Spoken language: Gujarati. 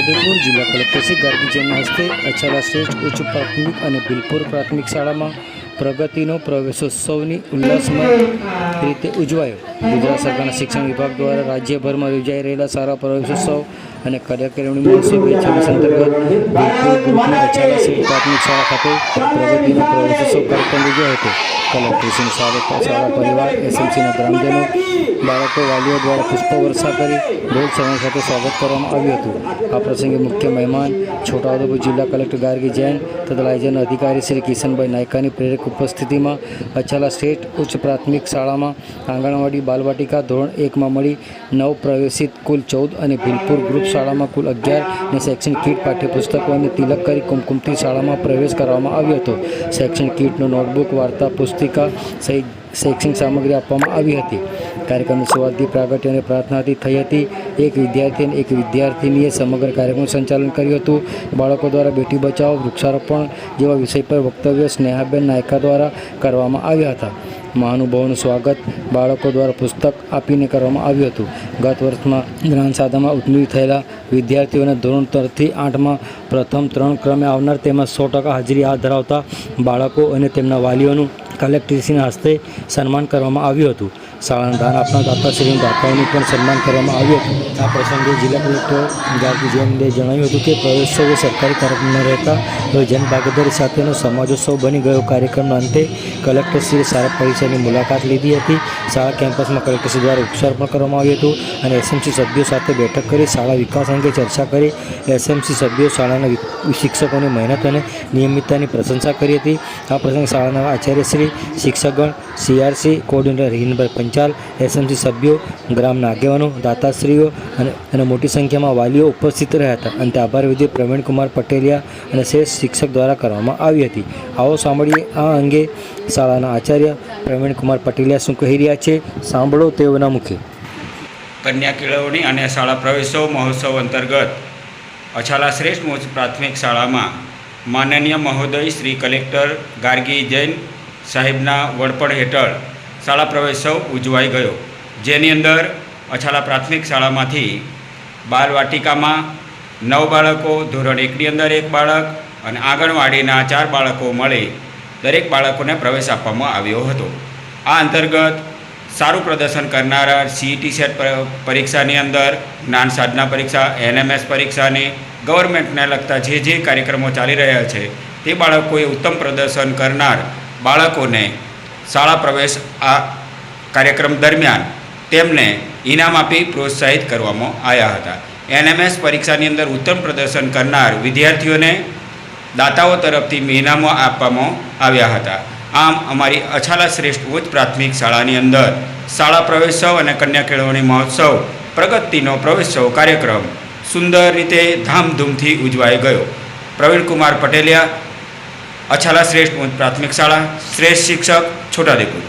છોટાઉદેપુર જિલ્લા કલેક્ટર શ્રી ગાર્ગી જૈનના હસ્તે અછાલા શ્રેષ્ઠ ઉચ્ચ પ્રાથમિક અને ભીલપુર પ્રાથમિક શાળામાં પ્રગતિનો પ્રવેશોત્સવની ઉલ્લાસમય રીતે ઉજવાયો। ગુજરાત સરકારના શિક્ષણ વિભાગ દ્વારા રાજ્યભરમાં યોજાઈ રહેલા સારા પ્રવેશોત્સવ અને કન્યાકેળવણી મહોત્સવ 2026 અંતર્ગત ભીલપુર ગ્રુપની અછાલા શ્રેષ્ઠ પ્રાથમિક શાળા ખાતે પ્રગતિનો પ્રવેશોત્સવ કાર્યક્રમ યોજાયો હતો। કલેક્ટરશ્રીનું સ્વાગત શાળા પરિવાર એસએમસીના ગ્રામજનો બાળકો વાલીઓ દ્વારા પુષ્પવર્ષા કરી ઢોલ સમય સાથે સ્વાગત કરવામાં આવ્યું હતું। આ પ્રસંગે મુખ્ય મહેમાન છોટાઉદેપુર જિલ્લા કલેક્ટર ગાર્ગી જૈન તથા લાયઝન અધિકારી શ્રી કિશનભાઈ નાયકાની પ્રેરક ઉપસ્થિતિમાં અછાલા શ્રેષ્ઠ ઉચ્ચ પ્રાથમિક શાળામાં આંગણવાડી બાલવાટિકા ધોરણ 1માં મળી 9 પ્રવેશિત કુલ 14 અને ભીલપુર ગ્રુપ શાળામાં કુલ 11 ને શૈક્ષણિક કીટ પાઠ્યપુસ્તકો અને તિલક કરી કુમકુમથી શાળામાં પ્રવેશ કરવામાં આવ્યો હતો। શૈક્ષણિક કીટનો નોટબુક વાર્તા પુસ્તિકા સહિત શૈક્ષણિક સામગ્રી આપવામાં આવી હતી। કાર્યક્રમની શરૂઆતથી પ્રાગટ્ય અને પ્રાર્થનાથી થઈ હતી। એક વિદ્યાર્થી અને એક વિદ્યાર્થીનીએ સમગ્ર કાર્યક્રમનું સંચાલન કર્યું હતું। બાળકો દ્વારા બેટી બચાવો વૃક્ષારોપણ જેવા વિષય પર વક્તવ્ય સ્નેહાબેન નાયકા દ્વારા કરવામાં આવ્યા હતા। મહાનુભાવોનું સ્વાગત બાળકો દ્વારા પુસ્તક આપીને કરવામાં આવ્યું હતું। ગત વર્ષમાં જ્ઞાનસાધનામાં ઉત્તીર્ણ થયેલા વિદ્યાર્થીઓને ધોરણ 3 થી 8માં પ્રથમ 3 ક્રમે આવનાર તેમાં 100% હાજરી ધરાવતા બાળકો અને તેમના વાલીઓનું કલેક્ટરશ્રીના હસ્તે સન્માન કરવામાં આવ્યું હતું। શાળાના દાન આપનાર દાતાશ્રીના દાતાઓનું પણ સન્માન કરવામાં આવ્યું હતું। આ પ્રસંગે જિલ્લા કલેક્ટર ગાર્ગી જૈને જણાવ્યું હતું કે પ્રવેશોત્સવ એ સરકારી કાર્યક્રમ ન રહેતા હવે જનભાગીદારી સાથેનો સમાજોત્સવ બની ગયો। કાર્યક્રમના અંતે કલેક્ટરશ્રીએ શાળા પરિસરની મુલાકાત લીધી હતી। શાળા કેમ્પસમાં કલેક્ટરશ્રી દ્વારા વૃક્ષારોપણ કરવામાં આવ્યું હતું અને એસએમસી સભ્યો સાથે બેઠક કરી શાળા વિકાસ અંગે ચર્ચા કરી। એસએમસી સભ્યો શાળાના શિક્ષકોની મહેનત અને નિયમિતતાની પ્રશંસા કરી હતી। આ પ્રસંગે શાળાના આચાર્યશ્રી શિક્ષકગણ સીઆરસી કોઓર્ડિનેટર હિનભાઈ પંચાલ એસએમસી સભ્યો ગ્રામના આગેવાનો દાતાશ્રીઓ અને મોટી સંખ્યામાં વાલીઓ ઉપસ્થિત રહ્યા હતા। અંતે આભાર વિધિ પ્રવીણકુમાર પટેલિયા અને શ્રેષ્ઠ શિક્ષક દ્વારા કરવામાં આવી હતી। આવો સાંભળીએ આ અંગે શાળાના આચાર્ય પ્રવીણકુમાર પટેલિયા શું કહી રહ્યા છે, સાંભળો તેઓના મુખે। કન્યા કેળવણી અને શાળા પ્રવેશોત્સવ મહોત્સવ અંતર્ગત અછાલા શ્રેષ્ઠ ઉચ્ચ પ્રાથમિક શાળામાં માનનીય મહોદય શ્રી કલેક્ટર ગાર્ગી જૈન સાહેબના વડપણ હેઠળ શાળા પ્રવેશોત્સવ ઉજવાઈ ગયો, જેની અંદર અછાલા પ્રાથમિક શાળામાંથી બાલવાટિકામાં 9 બાળકો, ધોરણ 1ની અંદર 1 બાળક અને આંગણવાડીના 4 બાળકો મળી દરેક બાળકોને પ્રવેશ આપવામાં આવ્યો હતો। આ અંતર્ગત સારું પ્રદર્શન કરનારા સીઈટી સેટ પરીક્ષાની અંદર જ્ઞાન સાધના પરીક્ષા, એનએમએસ પરીક્ષાની ગવર્મેન્ટને લગતા જે કાર્યક્રમો ચાલી રહ્યા છે તે બાળકોએ ઉત્તમ પ્રદર્શન કરનાર બાળકોને શાળા પ્રવેશ આ કાર્યક્રમ દરમિયાન તેમને ઇનામ આપી પ્રોત્સાહિત કરવામાં આવ્યા હતા। એનએમએસ પરીક્ષાની અંદર ઉત્તમ પ્રદર્શન કરનાર વિદ્યાર્થીઓને દાતાઓ તરફથી ઇનામો આપવામાં આવ્યા હતા। આમ અમારી અછાલા શ્રેષ્ઠ ઉચ્ચ પ્રાથમિક શાળાની અંદર શાળા પ્રવેશોત્સવ અને કન્યા કેળવણી મહોત્સવ પ્રગતિનો પ્રવેશોત્સવ કાર્યક્રમ સુંદર રીતે ધામધૂમથી ઉજવાઈ ગયો। પ્રવીણકુમાર પટેલિયા, અછાલા શ્રેષ્ઠ ઉચ્ચ પ્રાથમિક શાળા, શ્રેષ્ઠ શિક્ષક, છોટાઉદેપુર।